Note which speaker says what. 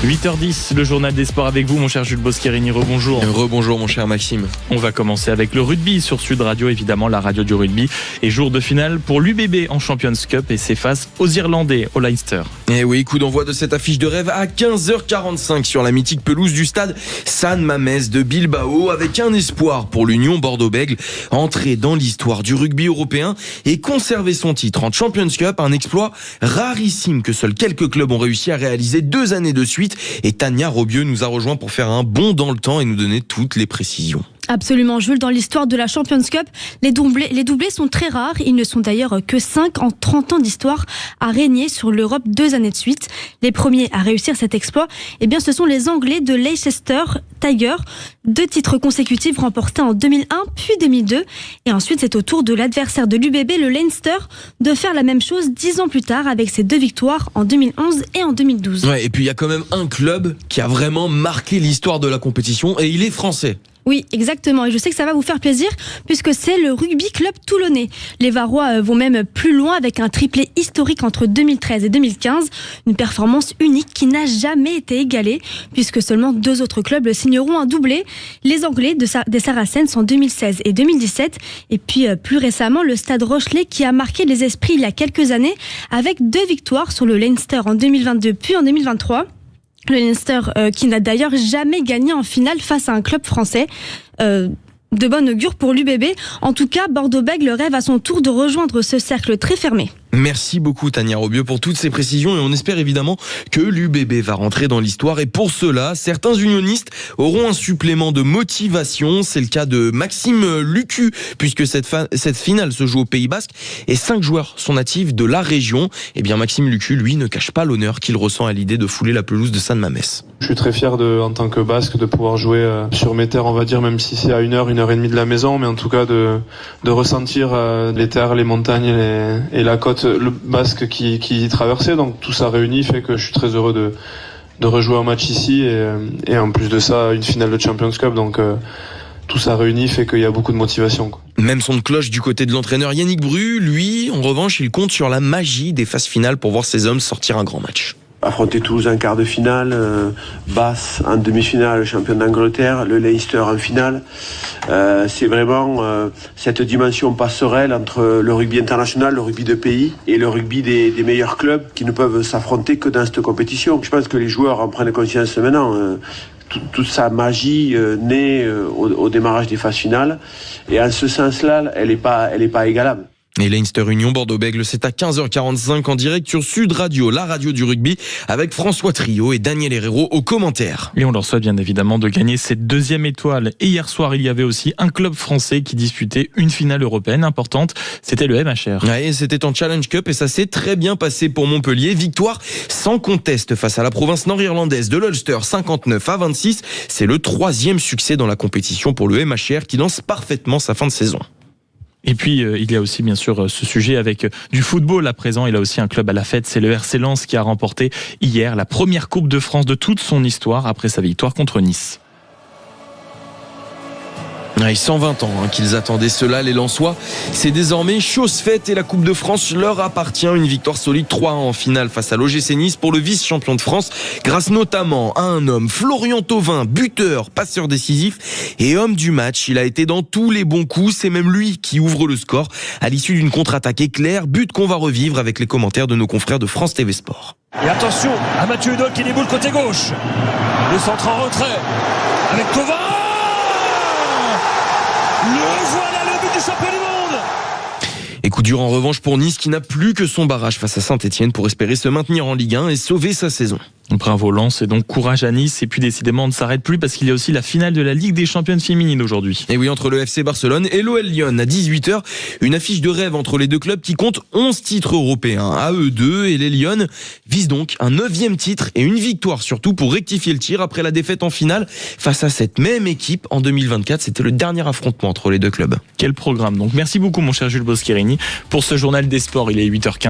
Speaker 1: 8h10, le journal des sports avec vous, mon cher Jules Boscherini. Rebonjour.
Speaker 2: Rebonjour, mon cher Maxime.
Speaker 1: On va commencer avec le rugby sur Sud Radio, évidemment, la radio du rugby. Et jour de finale pour l'UBB en Champions Cup et c'est face aux Irlandais, au Leinster.
Speaker 2: Et oui, coup d'envoi de cette affiche de rêve à 15h45 sur la mythique pelouse du stade San Mamés de Bilbao, avec un espoir pour l'Union Bordeaux-Bègles, entrer dans l'histoire du rugby européen et conserver son titre en Champions Cup, un exploit rarissime que seuls quelques clubs ont réussi à réaliser 2 années de suite. Et Tania Robieux nous a rejoint pour faire un bond dans le temps et nous donner toutes les précisions.
Speaker 3: Absolument, Jules. Dans l'histoire de la Champions Cup, les doublés sont très rares. Ils ne sont d'ailleurs que 5 en 30 ans d'histoire à régner sur l'Europe 2 années de suite. Les premiers à réussir cet exploit, ce sont les Anglais de Leicester Tigers. 2 titres consécutifs remportés en 2001 puis 2002. Et ensuite, c'est au tour de l'adversaire de l'UBB, le Leinster, de faire la même chose 10 ans plus tard avec ses 2 victoires en 2011 et en 2012.
Speaker 2: Ouais, et puis il y a quand même un club qui a vraiment marqué l'histoire de la compétition et il est français.
Speaker 3: Oui, exactement. Et je sais que ça va vous faire plaisir puisque c'est le Rugby Club Toulonnais. Les Varois vont même plus loin avec un triplé historique entre 2013 et 2015. Une performance unique qui n'a jamais été égalée puisque seulement 2 autres clubs signeront un doublé. Les Anglais des Saracens en 2016 et 2017. Et puis plus récemment, le Stade Rochelais qui a marqué les esprits il y a quelques années avec 2 victoires sur le Leinster en 2022 puis en 2023. Le Leinster qui n'a d'ailleurs jamais gagné en finale face à un club français. De bonne augure pour l'UBB. En tout cas, Bordeaux-Bègles rêve à son tour de rejoindre ce cercle très fermé.
Speaker 2: Merci beaucoup Tania Robieux pour toutes ces précisions et on espère évidemment que l'UBB va rentrer dans l'histoire et pour cela, certains unionistes auront un supplément de motivation. C'est le cas de Maxime Lucu puisque cette finale se joue au Pays Basque et 5 joueurs sont natifs de la région. Maxime Lucu, lui, ne cache pas l'honneur qu'il ressent à l'idée de fouler la pelouse de San Mamés.
Speaker 4: Je suis très fier en tant que Basque de pouvoir jouer sur mes terres, on va dire, même si c'est à 1h et demie de la maison, mais en tout cas de ressentir les terres, les montagnes et la côte le Basque qui y traversait. Donc tout ça réuni fait que je suis très heureux de rejouer un match ici et en plus de ça une finale de Champions Cup. Donc tout ça réuni fait qu'il y a beaucoup de motivation.
Speaker 2: Même son de cloche du côté de l'entraîneur Yannick Bru, lui, en revanche, il compte sur la magie des phases finales pour voir ses hommes sortir un grand match.
Speaker 5: Affronter Toulouse en quart de finale, Bath en demi-finale, champion d'Angleterre, le Leinster en finale. C'est vraiment cette dimension passerelle entre le rugby international, le rugby de pays et le rugby des meilleurs clubs qui ne peuvent s'affronter que dans cette compétition. Je pense que les joueurs en prennent conscience maintenant. Toute sa magie naît au démarrage des phases finales et en ce sens-là, elle est pas égalable.
Speaker 2: Et Leinster Union Bordeaux-Bègles, c'est à 15h45 en direct sur Sud Radio, la radio du rugby, avec François Trio et Daniel Herrero aux commentaires.
Speaker 1: Et on leur souhaite bien évidemment de gagner cette 2e étoile. Et hier soir, il y avait aussi un club français qui disputait une finale européenne importante. C'était le MHR.
Speaker 2: Ouais, c'était en Challenge Cup et ça s'est très bien passé pour Montpellier. Victoire sans conteste face à la province nord-irlandaise de l'Ulster, 59-26. C'est le 3e succès dans la compétition pour le MHR qui lance parfaitement sa fin de saison.
Speaker 1: Et puis, il y a aussi, bien sûr, ce sujet avec du football à présent. Il a aussi un club à la fête, c'est le RC Lens qui a remporté hier la première Coupe de France de toute son histoire après sa victoire contre Nice.
Speaker 2: Ouais, 120 ans qu'ils attendaient cela, les Lensois. C'est désormais chose faite et la Coupe de France leur appartient. Une victoire solide 3-1 en finale face à l'OGC Nice pour le vice-champion de France, grâce notamment à un homme, Florian Thauvin, buteur, passeur décisif et homme du match. Il a été dans tous les bons coups, c'est même lui qui ouvre le score à l'issue d'une contre-attaque éclair, but qu'on va revivre avec les commentaires de nos confrères de France TV Sport.
Speaker 6: Et attention à Mathieu Hudol qui déboule côté gauche. Le centre en retrait avec Thauvin. Voilà le but du champion du monde.
Speaker 2: Et coup dur en revanche pour Nice qui n'a plus que son barrage face à Saint-Etienne pour espérer se maintenir en Ligue 1 et sauver sa saison.
Speaker 1: Bravo Lens et donc courage à Nice. Et puis décidément on ne s'arrête plus parce qu'il y a aussi la finale de la Ligue des Championnes féminines aujourd'hui.
Speaker 2: Et oui, entre le FC Barcelone et l'OL Lyon à 18h, une affiche de rêve entre les deux clubs qui comptent 11 titres européens à eux deux, et les Lyon visent donc un 9e titre et une victoire surtout pour rectifier le tir après la défaite en finale face à cette même équipe en 2024. C'était le dernier affrontement entre les deux clubs.
Speaker 1: Quel programme donc. Merci beaucoup mon cher Jules Boscherini pour ce journal des sports. Il est 8h15.